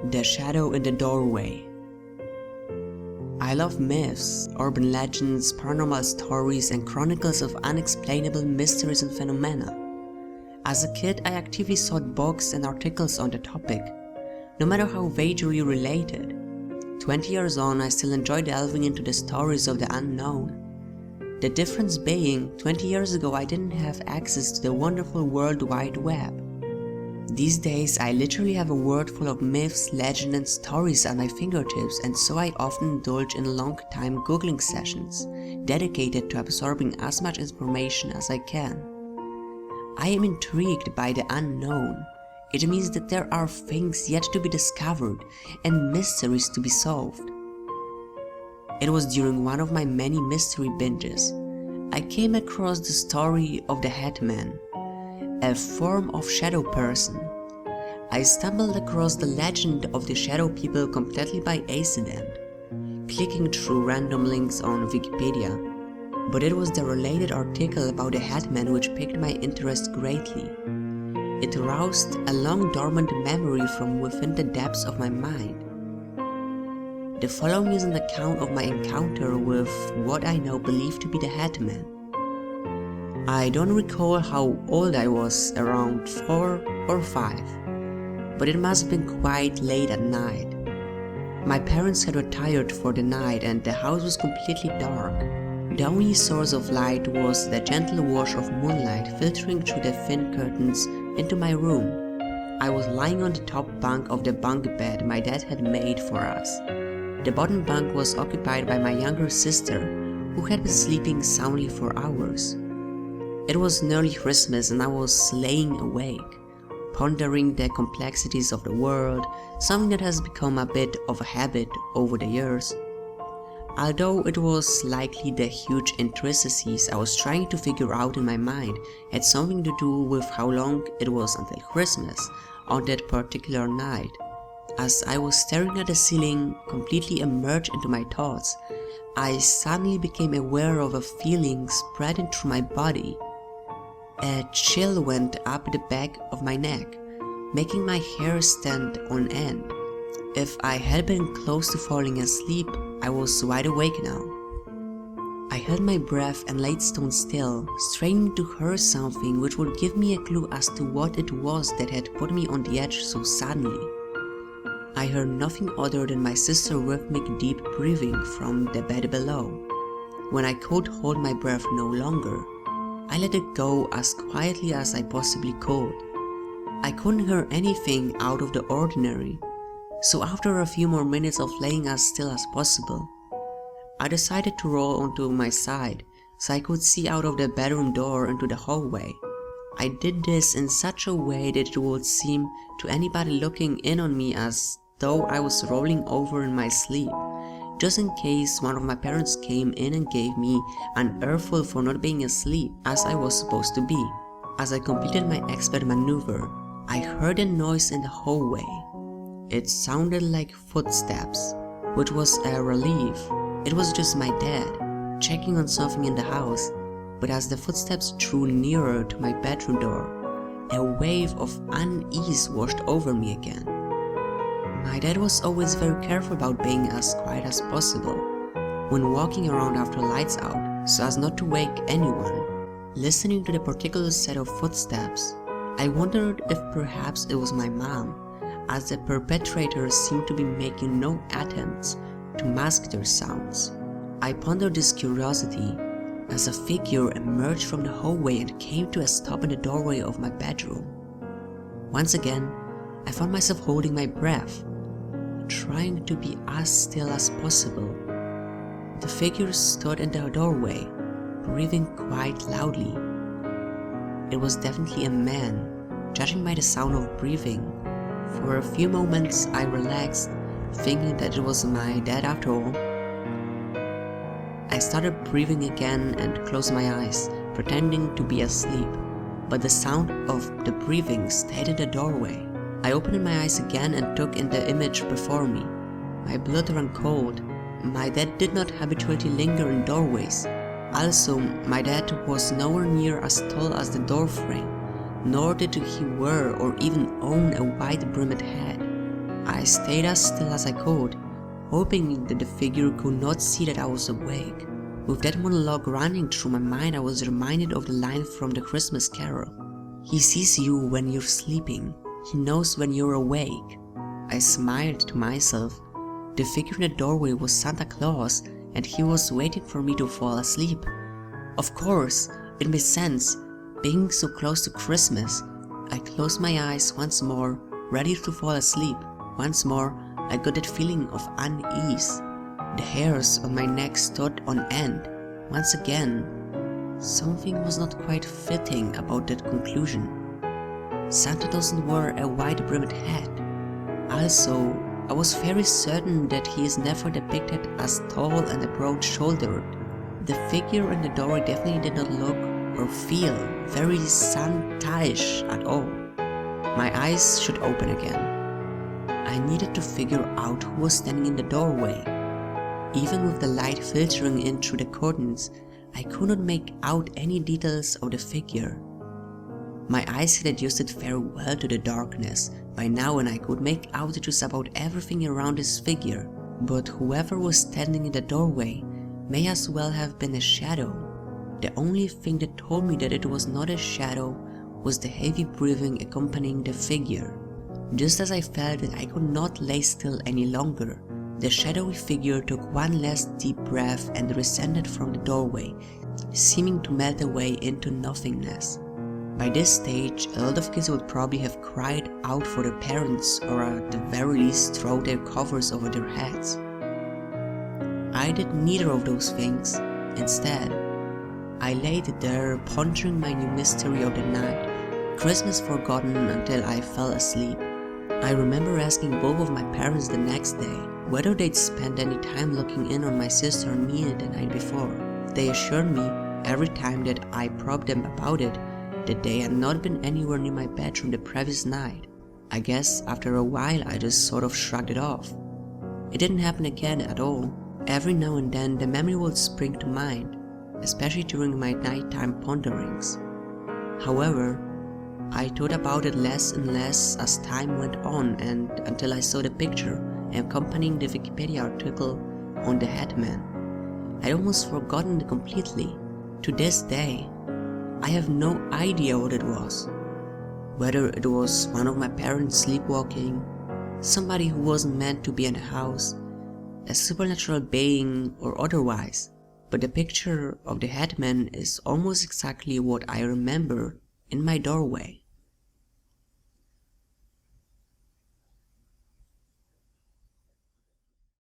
The shadow in the doorway. I love myths, urban legends, paranormal stories, and chronicles of unexplainable mysteries and phenomena. As a kid, I actively sought books and articles on the topic, no matter how vaguely related. 20 years on, I still enjoy delving into the stories of the unknown. The difference being, 20 years ago I didn't have access to the wonderful World Wide Web. These days, I literally have a world full of myths, legends, and stories at my fingertips, and so I often indulge in long-time Googling sessions, dedicated to absorbing as much information as I can. I am intrigued by the unknown. It means that there are things yet to be discovered and mysteries to be solved. It was during one of my many mystery binges I came across the story of the Headman, a form of shadow person. I stumbled across the legend of the shadow people completely by accident, clicking through random links on Wikipedia, but it was the related article about the Headman which piqued my interest greatly. It roused a long dormant memory from within the depths of my mind. The following is an account of my encounter with what I now believe to be the Headman. I don't recall how old I was, around 4 or 5, but it must have been quite late at night. My parents had retired for the night and the house was completely dark. The only source of light was the gentle wash of moonlight filtering through the thin curtains into my room. I was lying on the top bunk of the bunk bed my dad had made for us. The bottom bunk was occupied by my younger sister, who had been sleeping soundly for hours. It was nearly Christmas and I was laying awake, pondering the complexities of the world, something that has become a bit of a habit over the years. Although it was likely the huge intricacies I was trying to figure out in my mind had something to do with how long it was until Christmas on that particular night. As I was staring at the ceiling, completely immersed into my thoughts, I suddenly became aware of a feeling spreading through my body. A chill went up the back of my neck, making my hair stand on end. If I had been close to falling asleep, I was wide awake now. I held my breath and laid stone still, straining to hear something which would give me a clue as to what it was that had put me on the edge so suddenly. I heard nothing other than my sister's rhythmic deep breathing from the bed below. When I could hold my breath no longer, I let it go as quietly as I possibly could. I couldn't hear anything out of the ordinary, so after a few more minutes of laying as still as possible, I decided to roll onto my side so I could see out of the bedroom door into the hallway. I did this in such a way that it would seem to anybody looking in on me as though I was rolling over in my sleep, just in case one of my parents came in and gave me an earful for not being asleep as I was supposed to be. As I completed my expert maneuver, I heard a noise in the hallway. It sounded like footsteps, which was a relief. It was just my dad, checking on something in the house, but as the footsteps drew nearer to my bedroom door, a wave of unease washed over me again. My dad was always very careful about being as quiet as possible when walking around after lights out so as not to wake anyone. Listening to the particular set of footsteps, I wondered if perhaps it was my mom, as the perpetrators seemed to be making no attempts to mask their sounds. I pondered this curiosity as a figure emerged from the hallway and came to a stop in the doorway of my bedroom. Once again, I found myself holding my breath, trying to be as still as possible. The figure stood in the doorway, breathing quite loudly. It was definitely a man, judging by the sound of breathing. For a few moments I relaxed, thinking that it was my dad after all. I started breathing again and closed my eyes, pretending to be asleep, but the sound of the breathing stayed in the doorway. I opened my eyes again and took in the image before me. My blood ran cold. My dad did not habitually linger in doorways. Also, my dad was nowhere near as tall as the doorframe, nor did he wear or even own a wide-brimmed hat. I stayed as still as I could, hoping that the figure could not see that I was awake. With that monologue running through my mind, I was reminded of the line from the Christmas Carol. He sees you when you're sleeping. He knows when you're awake. I smiled to myself. The figure in the doorway was Santa Claus, and he was waiting for me to fall asleep. Of course, it made sense, being so close to Christmas. I closed my eyes once more, ready to fall asleep. Once more, I got that feeling of unease. The hairs on my neck stood on end. Once again, something was not quite fitting about that conclusion. Santa doesn't wear a wide-brimmed hat. Also, I was very certain that he is never depicted as tall and broad-shouldered. The figure in the doorway definitely did not look or feel very Santa-ish at all. My eyes should open again. I needed to figure out who was standing in the doorway. Even with the light filtering in through the curtains, I could not make out any details of the figure. My eyes had adjusted very well to the darkness by now, and I could make out just about everything around this figure, but whoever was standing in the doorway may as well have been a shadow. The only thing that told me that it was not a shadow was the heavy breathing accompanying the figure. Just as I felt that I could not lay still any longer, the shadowy figure took one last deep breath and descended from the doorway, seeming to melt away into nothingness. By this stage, a lot of kids would probably have cried out for their parents, or at the very least throw their covers over their heads. I did neither of those things. Instead, I laid there pondering my new mystery of the night, Christmas forgotten until I fell asleep. I remember asking both of my parents the next day whether they'd spent any time looking in on my sister and me the night before. They assured me every time that I probed them about it that they had not been anywhere near my bedroom the previous night. I guess after a while I just sort of shrugged it off. It didn't happen again at all. Every now and then the memory would spring to mind, especially during my nighttime ponderings. However, I thought about it less and less as time went on, and until I saw the picture accompanying the Wikipedia article on the Headman. I'd almost forgotten it completely. To this day, I have no idea what it was. Whether it was one of my parents sleepwalking, somebody who wasn't meant to be in the house, a supernatural being, or otherwise. But the picture of the Headman is almost exactly what I remember in my doorway.